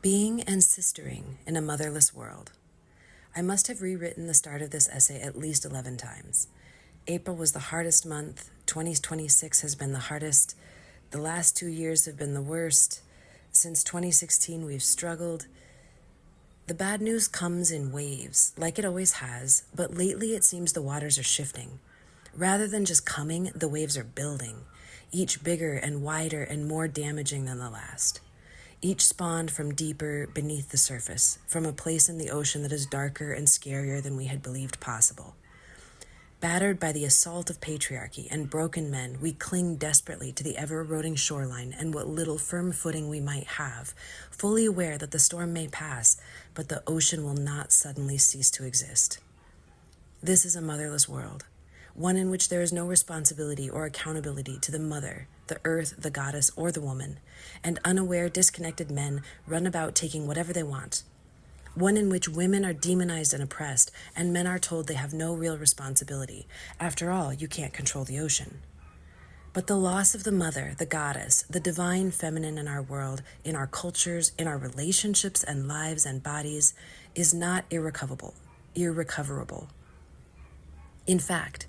Being and sistering in a motherless world. I must have rewritten the start of this essay at least 11 times. April was the hardest month. 2026 has been the hardest. The last 2 years have been the worst. Since 2016, we've struggled. The bad news comes in waves, like it always has, but lately it seems the waters are shifting. Rather than just coming, the waves are building, each bigger and wider and more damaging than the last. Each spawned from deeper beneath the surface, from a place in the ocean that is darker and scarier than we had believed possible. Battered by the assault of patriarchy and broken men, we cling desperately to the ever-eroding shoreline and what little firm footing we might have, fully aware that the storm may pass, but the ocean will not suddenly cease to exist. This is a motherless world, one in which there is no responsibility or accountability to the mother, the earth, the goddess, or the woman, and unaware, disconnected men run about taking whatever they want. One in which women are demonized and oppressed, and men are told they have no real responsibility. After all, you can't control the ocean. But the loss of the mother, the goddess, the divine feminine in our world, in our cultures, in our relationships and lives and bodies, is not irrecoverable. In fact,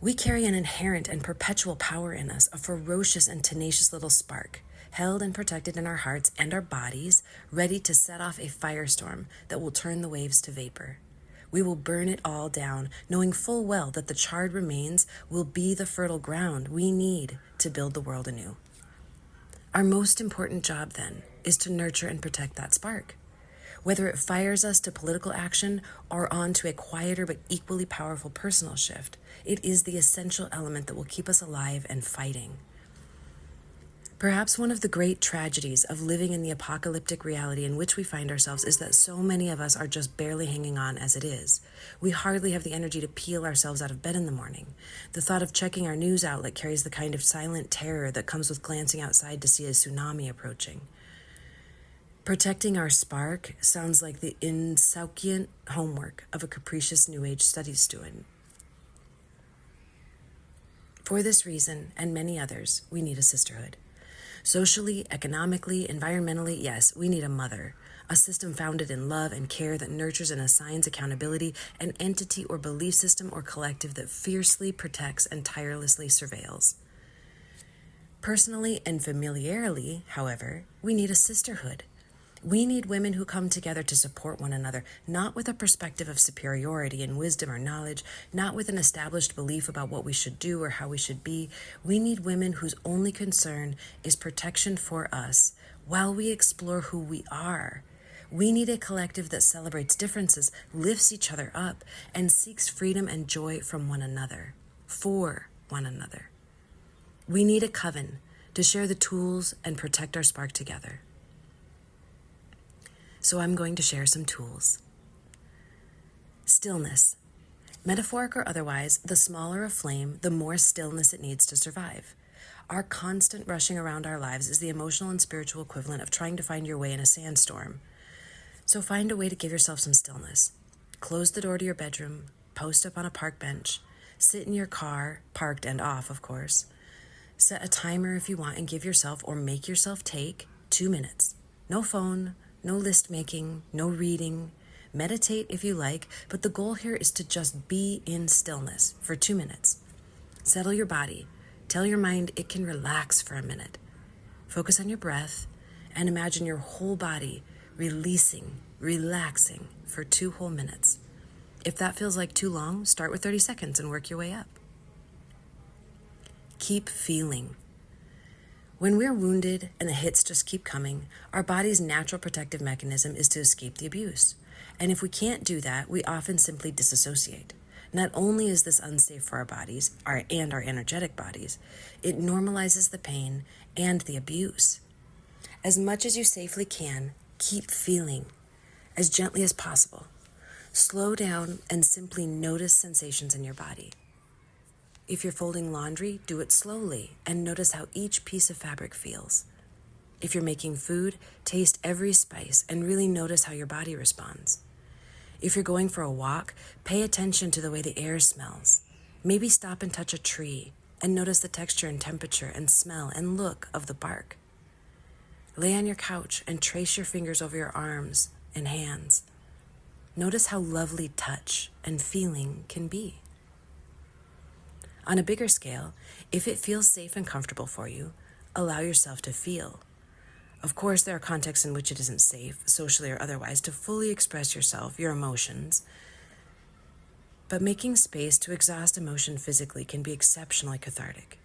we carry an inherent and perpetual power in us, a ferocious and tenacious little spark, held and protected in our hearts and our bodies, ready to set off a firestorm that will turn the waves to vapor. We will burn it all down, knowing full well that the charred remains will be the fertile ground we need to build the world anew. Our most important job, then, is to nurture and protect that spark. Whether it fires us to political action or on to a quieter but equally powerful personal shift, it is the essential element that will keep us alive and fighting. Perhaps one of the great tragedies of living in the apocalyptic reality in which we find ourselves is that so many of us are just barely hanging on as it is. We hardly have the energy to peel ourselves out of bed in the morning. The thought of checking our news outlet carries the kind of silent terror that comes with glancing outside to see a tsunami approaching. Protecting our spark sounds like the insouciant homework of a capricious New Age studies student. For this reason, and many others, we need a sisterhood. Socially, economically, environmentally, yes, we need a mother, a system founded in love and care that nurtures and assigns accountability, an entity or belief system or collective that fiercely protects and tirelessly surveils. Personally and familiarly, however, we need a sisterhood. We need women who come together to support one another, not with a perspective of superiority in wisdom or knowledge, not with an established belief about what we should do or how we should be. We need women whose only concern is protection for us while we explore who we are. We need a collective that celebrates differences, lifts each other up, and seeks freedom and joy from one another, for one another. We need a coven to share the tools and protect our spark together. So I'm going to share some tools. Stillness. Metaphoric or otherwise, the smaller a flame, the more stillness it needs to survive. Our constant rushing around our lives is the emotional and spiritual equivalent of trying to find your way in a sandstorm. So find a way to give yourself some stillness. Close the door to your bedroom, post up on a park bench, sit in your car, parked and off, of course. Set a timer if you want and give yourself or make yourself take 2 minutes. No phone, no list making, no reading. Meditate if you like, but the goal here is to just be in stillness for 2 minutes. Settle your body. Tell your mind it can relax for a minute. Focus on your breath and imagine your whole body releasing, relaxing for 2 whole minutes. If that feels like too long, start with 30 seconds and work your way up. Keep feeling. When we're wounded and the hits just keep coming, our body's natural protective mechanism is to escape the abuse. And if we can't do that, we often simply disassociate. Not only is this unsafe for our bodies and our energetic bodies, it normalizes the pain and the abuse. As much as you safely can, keep feeling as gently as possible. Slow down and simply notice sensations in your body. If you're folding laundry, do it slowly and notice how each piece of fabric feels. If you're making food, taste every spice and really notice how your body responds. If you're going for a walk, pay attention to the way the air smells. Maybe stop and touch a tree and notice the texture and temperature and smell and look of the bark. Lay on your couch and trace your fingers over your arms and hands. Notice how lovely touch and feeling can be. On a bigger scale, if it feels safe and comfortable for you, allow yourself to feel. Of course, there are contexts in which it isn't safe, socially or otherwise, to fully express yourself, your emotions. But making space to exhaust emotion physically can be exceptionally cathartic.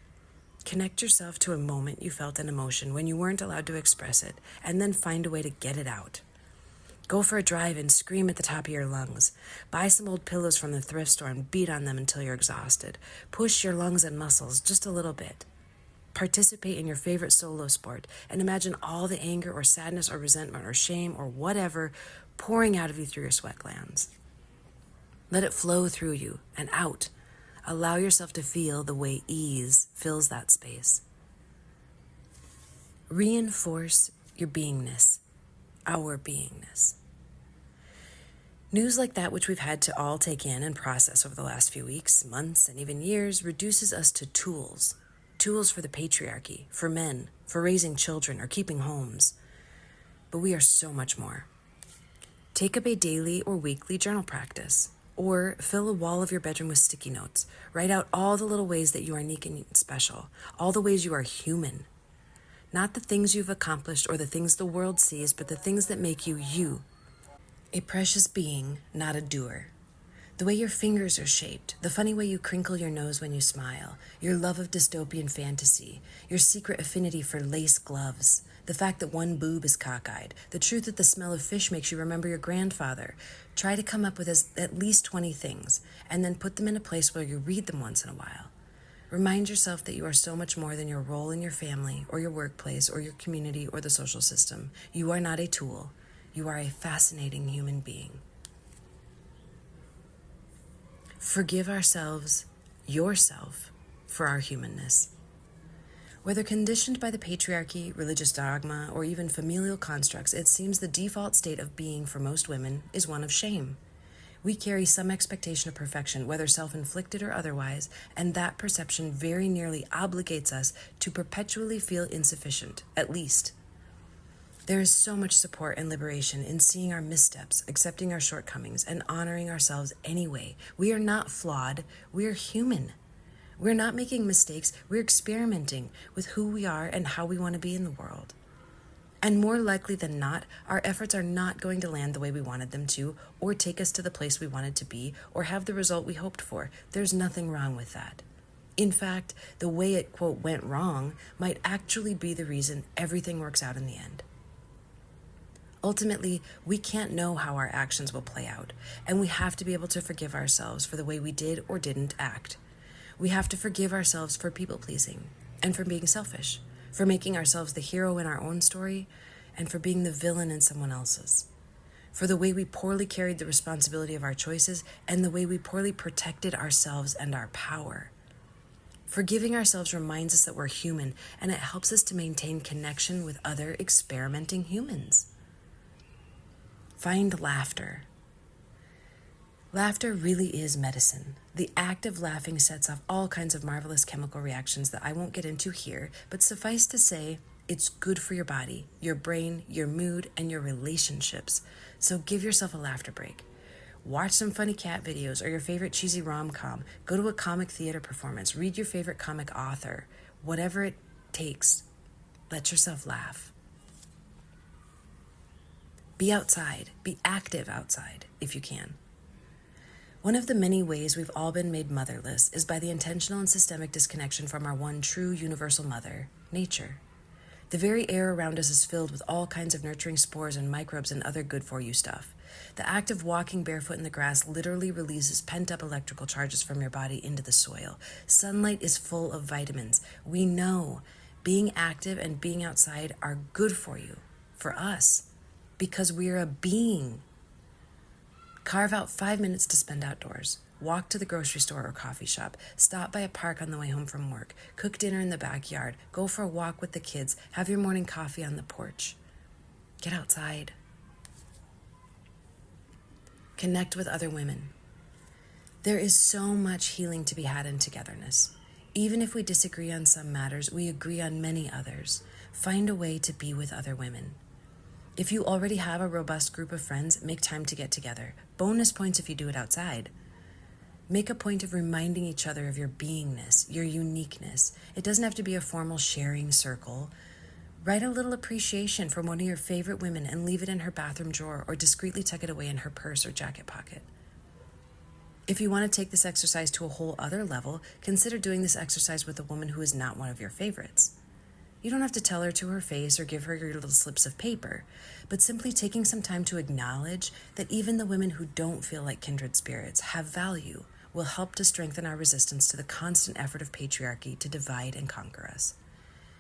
Connect yourself to a moment you felt an emotion when you weren't allowed to express it, and then find a way to get it out. Go for a drive and scream at the top of your lungs. Buy some old pillows from the thrift store and beat on them until you're exhausted. Push your lungs and muscles just a little bit. Participate in your favorite solo sport and imagine all the anger or sadness or resentment or shame or whatever pouring out of you through your sweat glands. Let it flow through you and out. Allow yourself to feel the way ease fills that space. Reinforce your beingness, our beingness. News like that, which we've had to all take in and process over the last few weeks, months, and even years, reduces us to tools. Tools for the patriarchy, for men, for raising children or keeping homes. But we are so much more. Take up a daily or weekly journal practice. Or fill a wall of your bedroom with sticky notes. Write out all the little ways that you are unique and special. All the ways you are human. Not the things you've accomplished or the things the world sees, but the things that make you you. A precious being, not a doer. The way your fingers are shaped, the funny way you crinkle your nose when you smile, your love of dystopian fantasy, your secret affinity for lace gloves, the fact that one boob is cockeyed, the truth that the smell of fish makes you remember your grandfather. Try to come up with at least 20 things, and then put them in a place where you read them once in a while. Remind yourself that you are so much more than your role in your family, or your workplace, or your community, or the social system. You are not a tool. You are a fascinating human being. Forgive ourselves, yourself, for our humanness. Whether conditioned by the patriarchy, religious dogma, or even familial constructs, it seems the default state of being for most women is one of shame. We carry some expectation of perfection, whether self-inflicted or otherwise, and that perception very nearly obligates us to perpetually feel insufficient, at least. There is so much support and liberation in seeing our missteps, accepting our shortcomings, and honoring ourselves anyway. We are not flawed, we are human. We're not making mistakes, we're experimenting with who we are and how we want to be in the world. And more likely than not, our efforts are not going to land the way we wanted them to, or take us to the place we wanted to be, or have the result we hoped for. There's nothing wrong with that. In fact, the way it, quote, went wrong might actually be the reason everything works out in the end. Ultimately, we can't know how our actions will play out, and we have to be able to forgive ourselves for the way we did or didn't act. We have to forgive ourselves for people-pleasing, and for being selfish, for making ourselves the hero in our own story, and for being the villain in someone else's. For the way we poorly carried the responsibility of our choices, and the way we poorly protected ourselves and our power. Forgiving ourselves reminds us that we're human, and it helps us to maintain connection with other experimenting humans. Find laughter. Laughter really is medicine. The act of laughing sets off all kinds of marvelous chemical reactions that I won't get into here, but suffice to say, it's good for your body, your brain, your mood, and your relationships. So give yourself a laughter break. Watch some funny cat videos or your favorite cheesy rom-com. Go to a comic theater performance. Read your favorite comic author. Whatever it takes, let yourself laugh. Be outside. Be active outside, if you can. One of the many ways we've all been made motherless is by the intentional and systemic disconnection from our one true universal mother, nature. The very air around us is filled with all kinds of nurturing spores and microbes and other good-for-you stuff. The act of walking barefoot in the grass literally releases pent-up electrical charges from your body into the soil. Sunlight is full of vitamins. We know being active and being outside are good for you, for us, because we're a being. Carve out 5 minutes to spend outdoors. Walk to the grocery store or coffee shop. Stop by a park on the way home from work. Cook dinner in the backyard. Go for a walk with the kids. Have your morning coffee on the porch. Get outside. Connect with other women. There is so much healing to be had in togetherness. Even if we disagree on some matters, we agree on many others. Find a way to be with other women. If you already have a robust group of friends, make time to get together. Bonus points if you do it outside. Make a point of reminding each other of your beingness, your uniqueness. It doesn't have to be a formal sharing circle. Write a little appreciation from one of your favorite women and leave it in her bathroom drawer or discreetly tuck it away in her purse or jacket pocket. If you want to take this exercise to a whole other level, consider doing this exercise with a woman who is not one of your favorites. You don't have to tell her to her face or give her your little slips of paper, but simply taking some time to acknowledge that even the women who don't feel like kindred spirits have value will help to strengthen our resistance to the constant effort of patriarchy to divide and conquer us.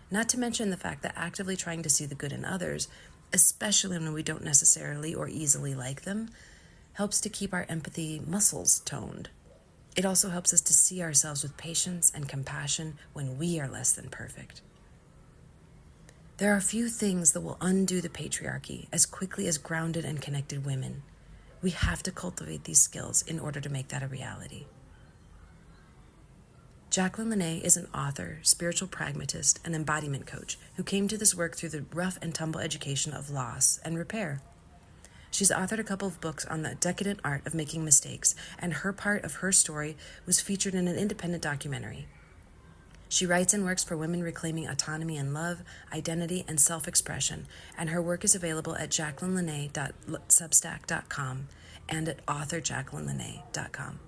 Not to mention the fact that actively trying to see the good in others, especially when we don't necessarily or easily like them, helps to keep our empathy muscles toned. It also helps us to see ourselves with patience and compassion when we are less than perfect. There are few things that will undo the patriarchy as quickly as grounded and connected women. We have to cultivate these skills in order to make that a reality. Jaclyn Lanae is an author, spiritual pragmatist, and embodiment coach who came to this work through the rough and tumble education of loss and repair. She's authored a couple of books on the decadent art of making mistakes, and her part of her story was featured in an independent documentary. She writes and works for women reclaiming autonomy and love, identity, and self-expression, and her work is available at jaclynlanae.substack.com and at authorjaclynlanae.com.